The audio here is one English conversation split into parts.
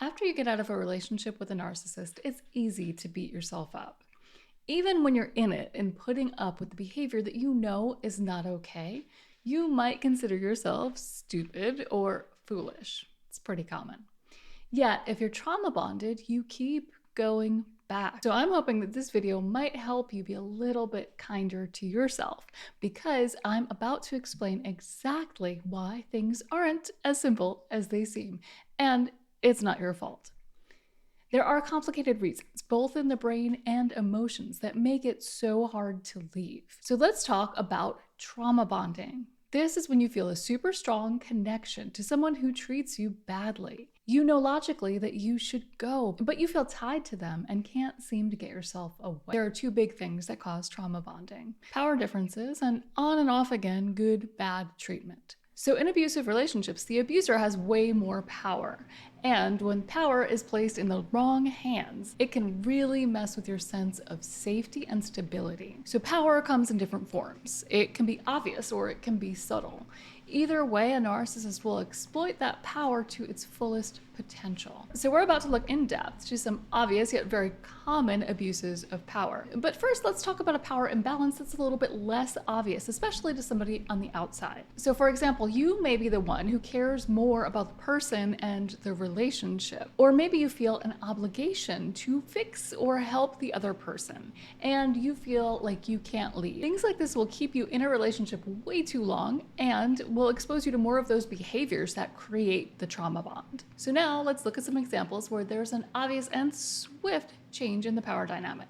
After you get out of a relationship with a narcissist, it's easy to beat yourself up. Even when you're in it and putting up with the behavior that you know is not okay, you might consider yourself stupid or foolish. It's pretty common. Yet, if you're trauma bonded, you keep going back. So I'm hoping that this video might help you be a little bit kinder to yourself, because I'm about to explain exactly why things aren't as simple as they seem, and it's not your fault. There are complicated reasons, both in the brain and emotions, that make it so hard to leave. So let's talk about trauma bonding. This is when you feel a super strong connection to someone who treats you badly. You know logically that you should go, but you feel tied to them and can't seem to get yourself away. There are two big things that cause trauma bonding: power differences and on and off again good, bad treatment. So in abusive relationships, the abuser has way more power. And when power is placed in the wrong hands, it can really mess with your sense of safety and stability. So power comes in different forms. It can be obvious or it can be subtle. Either way, a narcissist will exploit that power to its fullest potential. So we're about to look in depth to some obvious yet very common abuses of power. But first, let's talk about a power imbalance that's a little bit less obvious, especially to somebody on the outside. So for example, you may be the one who cares more about the person and the relationship, or maybe you feel an obligation to fix or help the other person, and you feel like you can't leave. Things like this will keep you in a relationship way too long and will expose you to more of those behaviors that create the trauma bond. So now let's look at some examples where there's an obvious and swift change in the power dynamic.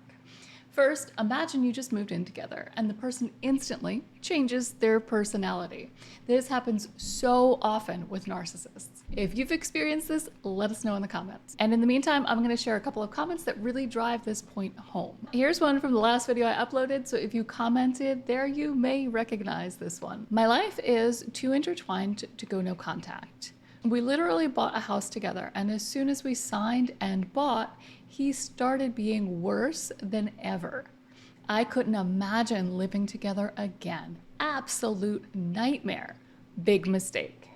First, imagine you just moved in together and the person instantly changes their personality. This happens so often with narcissists. If you've experienced this, let us know in the comments. And in the meantime, I'm going to share a couple of comments that really drive this point home. Here's one from the last video I uploaded, so if you commented there, you may recognize this one. My life is too intertwined to go no contact. We literally bought a house together, and as soon as we signed and bought, he started being worse than ever. I couldn't imagine living together again. Absolute nightmare. Big mistake.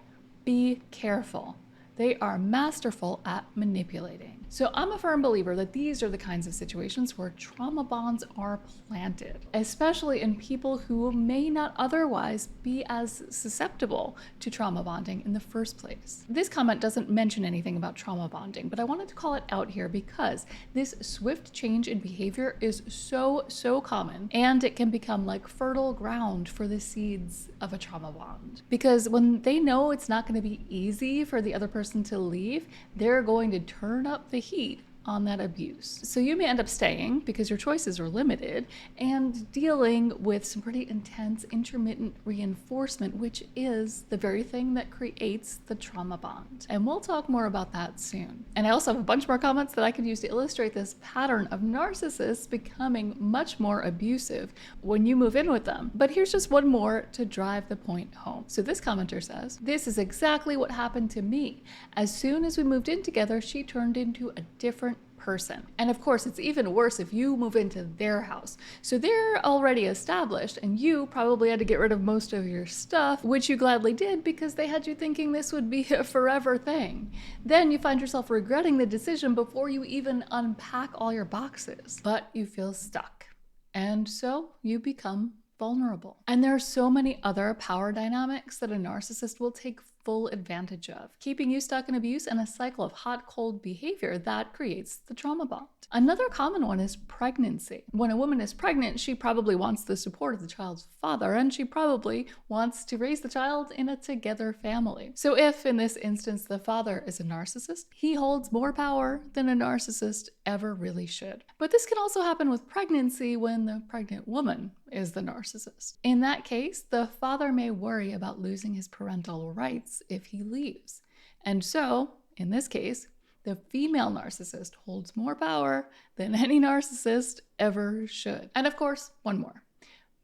Be careful. They are masterful at manipulating. So I'm a firm believer that these are the kinds of situations where trauma bonds are planted, especially in people who may not otherwise be as susceptible to trauma bonding in the first place. This comment doesn't mention anything about trauma bonding, but I wanted to call it out here because this swift change in behavior is so common, and it can become like fertile ground for the seeds of a trauma bond. Because when they know it's not going to be easy for the other person to leave, they're going to turn up the heat on that abuse. So you may end up staying because your choices are limited and dealing with some pretty intense intermittent reinforcement, which is the very thing that creates the trauma bond. And we'll talk more about that soon. And I also have a bunch more comments that I could use to illustrate this pattern of narcissists becoming much more abusive when you move in with them. But here's just one more to drive the point home. So this commenter says, "This is exactly what happened to me. As soon as we moved in together, she turned into a different person." And of course, it's even worse if you move into their house. So they're already established, and you probably had to get rid of most of your stuff, which you gladly did because they had you thinking this would be a forever thing. Then you find yourself regretting the decision before you even unpack all your boxes, but you feel stuck. And so you become vulnerable. And there are so many other power dynamics that a narcissist will take full advantage of, keeping you stuck in abuse and a cycle of hot-cold behavior that creates the trauma bond. Another common one is pregnancy. When a woman is pregnant, she probably wants the support of the child's father, and she probably wants to raise the child in a together family. So if, in this instance, the father is a narcissist, he holds more power than a narcissist ever really should. But this can also happen with pregnancy when the pregnant woman is the narcissist. In that case, the father may worry about losing his parental rights if he leaves. And so, in this case, the female narcissist holds more power than any narcissist ever should. And of course, one more.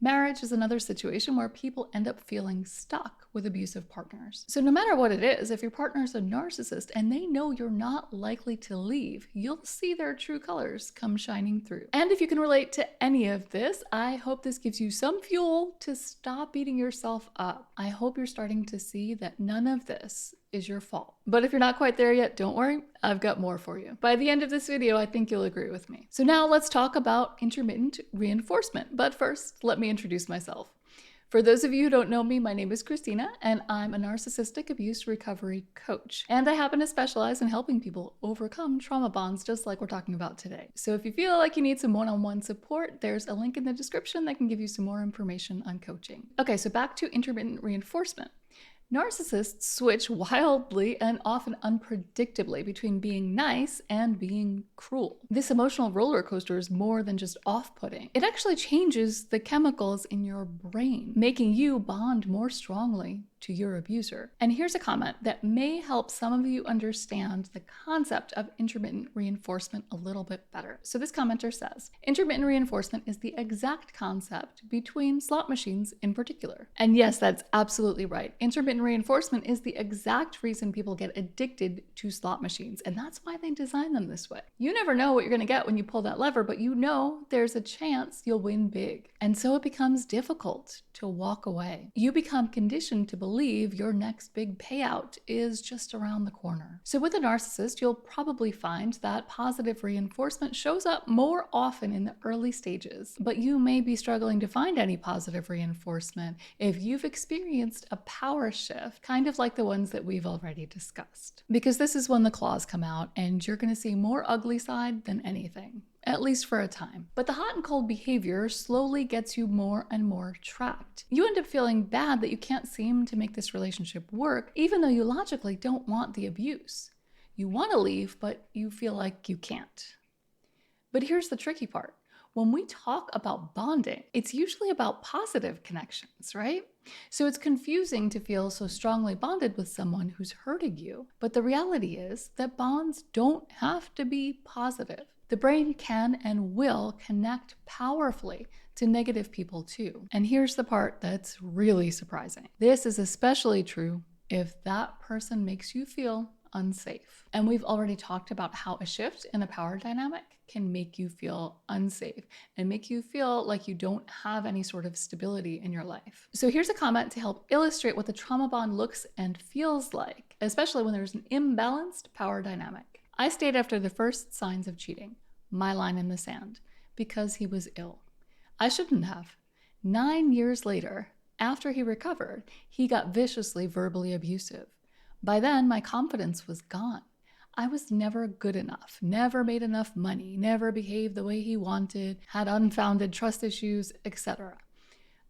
Marriage is another situation where people end up feeling stuck with abusive partners. So no matter what it is, if your partner is a narcissist and they know you're not likely to leave, you'll see their true colors come shining through. And if you can relate to any of this, I hope this gives you some fuel to stop beating yourself up. I hope you're starting to see that none of this is your fault. But if you're not quite there yet, don't worry, I've got more for you. By the end of this video, I think you'll agree with me. So now let's talk about intermittent reinforcement. But first, let me introduce myself. For those of you who don't know me, my name is Christina, and I'm a narcissistic abuse recovery coach. And I happen to specialize in helping people overcome trauma bonds, just like we're talking about today. So if you feel like you need some one-on-one support, there's a link in the description that can give you some more information on coaching. Okay, so back to intermittent reinforcement. Narcissists switch wildly and often unpredictably between being nice and being cruel. This emotional roller coaster is more than just off-putting. It actually changes the chemicals in your brain, making you bond more strongly to your abuser. And here's a comment that may help some of you understand the concept of intermittent reinforcement a little bit better. So this commenter says, intermittent reinforcement is the exact concept between slot machines in particular. And yes, that's absolutely right. Intermittent reinforcement is the exact reason people get addicted to slot machines. And that's why they design them this way. You never know what you're gonna get when you pull that lever, but you know there's a chance you'll win big. And so it becomes difficult to walk away. You become conditioned to believe your next big payout is just around the corner. So with a narcissist, you'll probably find that positive reinforcement shows up more often in the early stages, but you may be struggling to find any positive reinforcement if you've experienced a power shift, kind of like the ones that we've already discussed. Because this is when the claws come out and you're gonna see more ugly side than anything. At least for a time. But the hot and cold behavior slowly gets you more and more trapped. You end up feeling bad that you can't seem to make this relationship work, even though you logically don't want the abuse. You want to leave, but you feel like you can't. But here's the tricky part. When we talk about bonding, it's usually about positive connections, right? So it's confusing to feel so strongly bonded with someone who's hurting you. But the reality is that bonds don't have to be positive. The brain can and will connect powerfully to negative people too. And here's the part that's really surprising. This is especially true if that person makes you feel unsafe. And we've already talked about how a shift in a power dynamic can make you feel unsafe and make you feel like you don't have any sort of stability in your life. So here's a comment to help illustrate what the trauma bond looks and feels like, especially when there's an imbalanced power dynamic. I stayed after the first signs of cheating, my line in the sand, because he was ill. I shouldn't have. 9 years later, after he recovered, he got viciously verbally abusive. By then, my confidence was gone. I was never good enough, never made enough money, never behaved the way he wanted, had unfounded trust issues, etc.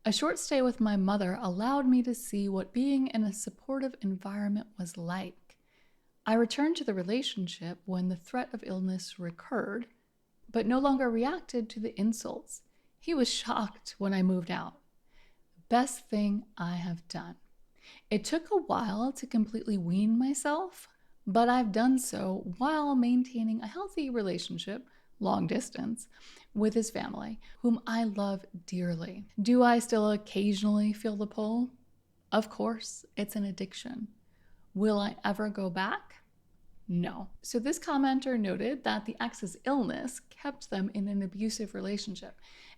A short stay with my mother allowed me to see what being in a supportive environment was like. I returned to the relationship when the threat of illness recurred, but no longer reacted to the insults. He was shocked when I moved out. Best thing I have done. It took a while to completely wean myself, but I've done so while maintaining a healthy relationship, long distance, with his family, whom I love dearly. Do I still occasionally feel the pull? Of course, it's an addiction. Will I ever go back? No. So this commenter noted that the ex's illness kept them in an abusive relationship.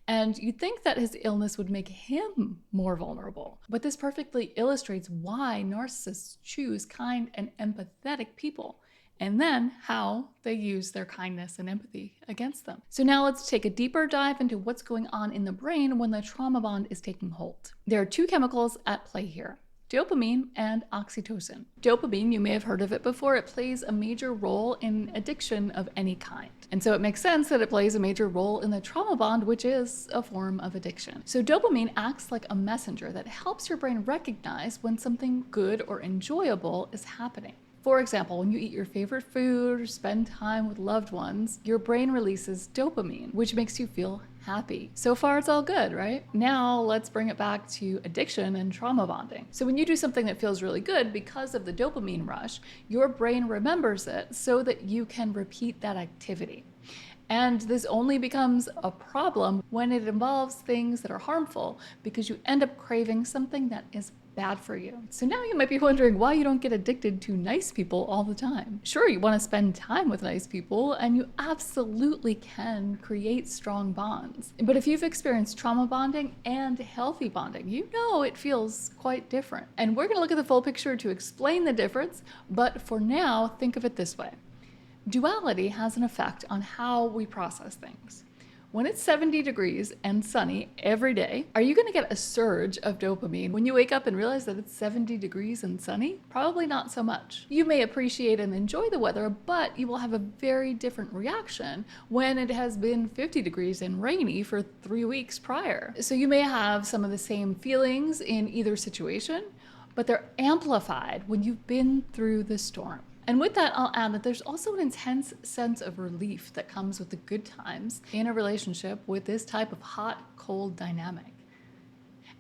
And you'd think that his illness would make him more vulnerable. But this perfectly illustrates why narcissists choose kind and empathetic people, and then how they use their kindness and empathy against them. So now let's take a deeper dive into what's going on in the brain when the trauma bond is taking hold. There are two chemicals at play here: dopamine and oxytocin. Dopamine, you may have heard of it before, it plays a major role in addiction of any kind. And so it makes sense that it plays a major role in the trauma bond, which is a form of addiction. So dopamine acts like a messenger that helps your brain recognize when something good or enjoyable is happening. For example, when you eat your favorite food or spend time with loved ones, your brain releases dopamine, which makes you feel happy. So far, it's all good, right? Now, let's bring it back to addiction and trauma bonding. So when you do something that feels really good because of the dopamine rush, your brain remembers it so that you can repeat that activity. And this only becomes a problem when it involves things that are harmful, because you end up craving something that is bad for you. So now you might be wondering why you don't get addicted to nice people all the time. Sure, you want to spend time with nice people, and you absolutely can create strong bonds. But if you've experienced trauma bonding and healthy bonding, you know it feels quite different. And we're going to look at the full picture to explain the difference, but for now, think of it this way. Duality has an effect on how we process things. When it's 70 degrees and sunny every day, are you going to get a surge of dopamine when you wake up and realize that it's 70 degrees and sunny? Probably not so much. You may appreciate and enjoy the weather, but you will have a very different reaction when it has been 50 degrees and rainy for 3 weeks prior. So you may have some of the same feelings in either situation, but they're amplified when you've been through the storm. And with that, I'll add that there's also an intense sense of relief that comes with the good times in a relationship with this type of hot-cold dynamic.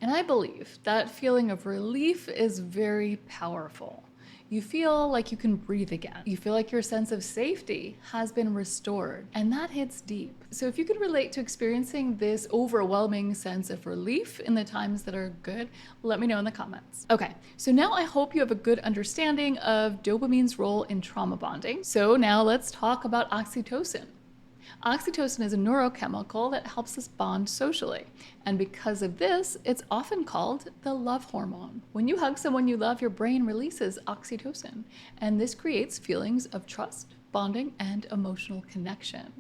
And I believe that feeling of relief is very powerful. You feel like you can breathe again. You feel like your sense of safety has been restored, and that hits deep. So if you can relate to experiencing this overwhelming sense of relief in the times that are good, let me know in the comments. Okay, so now I hope you have a good understanding of dopamine's role in trauma bonding. So now let's talk about oxytocin. Oxytocin is a neurochemical that helps us bond socially. And because of this, it's often called the love hormone. When you hug someone you love, your brain releases oxytocin. And this creates feelings of trust, bonding, and emotional connection.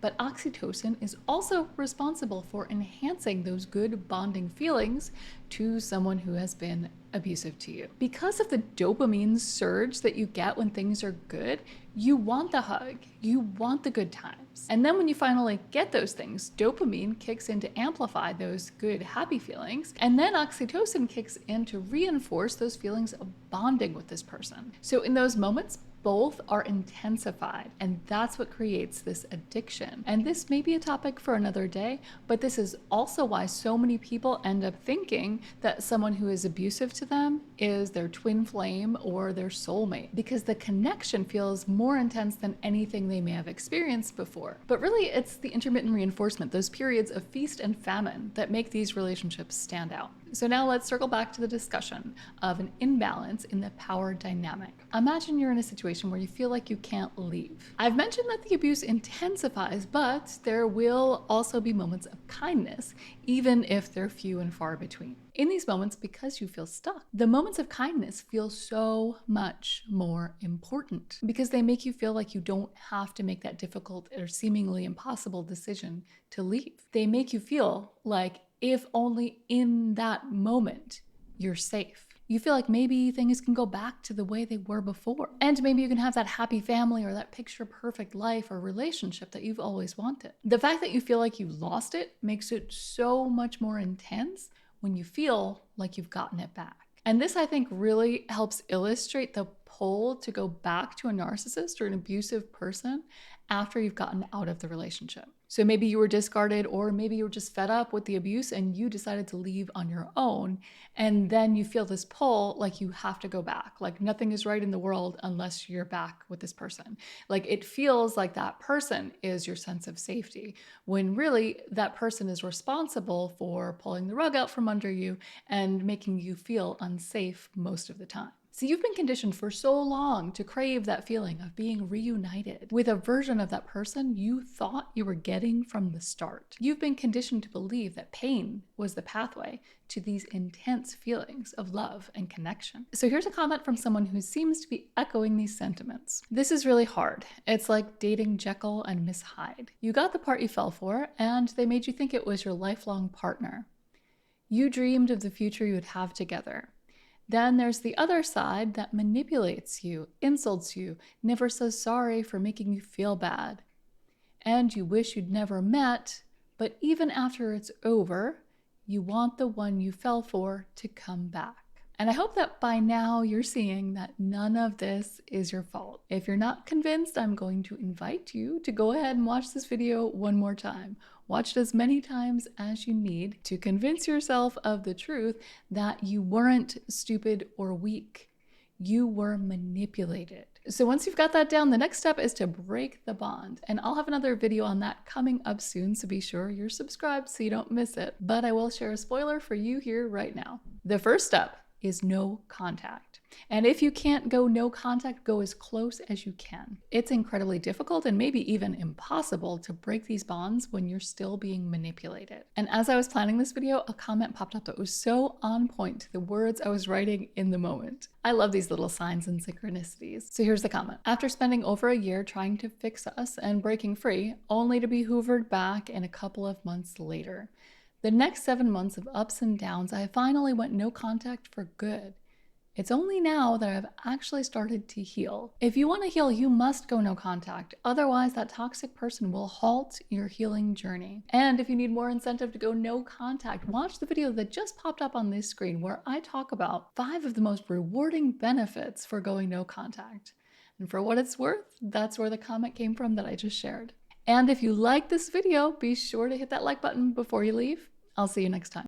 But oxytocin is also responsible for enhancing those good bonding feelings to someone who has been abusive to you. Because of the dopamine surge that you get when things are good, you want the hug, you want the good times. And then when you finally get those things, dopamine kicks in to amplify those good, happy feelings. And then oxytocin kicks in to reinforce those feelings of bonding with this person. So in those moments, both are intensified, and that's what creates this addiction. And this may be a topic for another day, but this is also why so many people end up thinking that someone who is abusive to them is their twin flame or their soulmate, because the connection feels more intense than anything they may have experienced before. But really, it's the intermittent reinforcement, those periods of feast and famine, that make these relationships stand out. So now let's circle back to the discussion of an imbalance in the power dynamic. Imagine you're in a situation where you feel like you can't leave. I've mentioned that the abuse intensifies, but there will also be moments of kindness, even if they're few and far between. In these moments, because you feel stuck, the moments of kindness feel so much more important because they make you feel like you don't have to make that difficult or seemingly impossible decision to leave. They make you feel like if only in that moment you're safe. You feel like maybe things can go back to the way they were before. And maybe you can have that happy family or that picture perfect life or relationship that you've always wanted. The fact that you feel like you lost it makes it so much more intense when you feel like you've gotten it back. And this, I think, really helps illustrate the pull to go back to a narcissist or an abusive person after you've gotten out of the relationship. So maybe you were discarded, or maybe you were just fed up with the abuse and you decided to leave on your own. And then you feel this pull like you have to go back, like nothing is right in the world unless you're back with this person. Like it feels like that person is your sense of safety, when really that person is responsible for pulling the rug out from under you and making you feel unsafe most of the time. So you've been conditioned for so long to crave that feeling of being reunited with a version of that person you thought you were getting from the start. You've been conditioned to believe that pain was the pathway to these intense feelings of love and connection. So here's a comment from someone who seems to be echoing these sentiments. This is really hard. It's like dating Jekyll and Miss Hyde. You got the part you fell for, and they made you think it was your lifelong partner. You dreamed of the future you would have together. Then there's the other side that manipulates you, insults you, never says sorry for making you feel bad. And you wish you'd never met, but even after it's over, you want the one you fell for to come back. And I hope that by now you're seeing that none of this is your fault. If you're not convinced, I'm going to invite you to go ahead and watch this video one more time. Watch it as many times as you need to convince yourself of the truth that you weren't stupid or weak. You were manipulated. So once you've got that down, the next step is to break the bond. And I'll have another video on that coming up soon, so be sure you're subscribed so you don't miss it. But I will share a spoiler for you here right now. The first step is no contact. And if you can't go no contact, go as close as you can. It's incredibly difficult and maybe even impossible to break these bonds when you're still being manipulated. And as I was planning this video, a comment popped up that was so on point to the words I was writing in the moment. I love these little signs and synchronicities. So here's the comment. After spending over a year trying to fix us and breaking free, only to be hoovered back in a couple of months later. The next 7 months of ups and downs, I finally went no contact for good. It's only now that I've actually started to heal. If you want to heal, you must go no contact. Otherwise, that toxic person will halt your healing journey. And if you need more incentive to go no contact, watch the video that just popped up on this screen where I talk about 5 of the most rewarding benefits for going no contact. And for what it's worth, that's where the comment came from that I just shared. And if you like this video, be sure to hit that like button before you leave. I'll see you next time.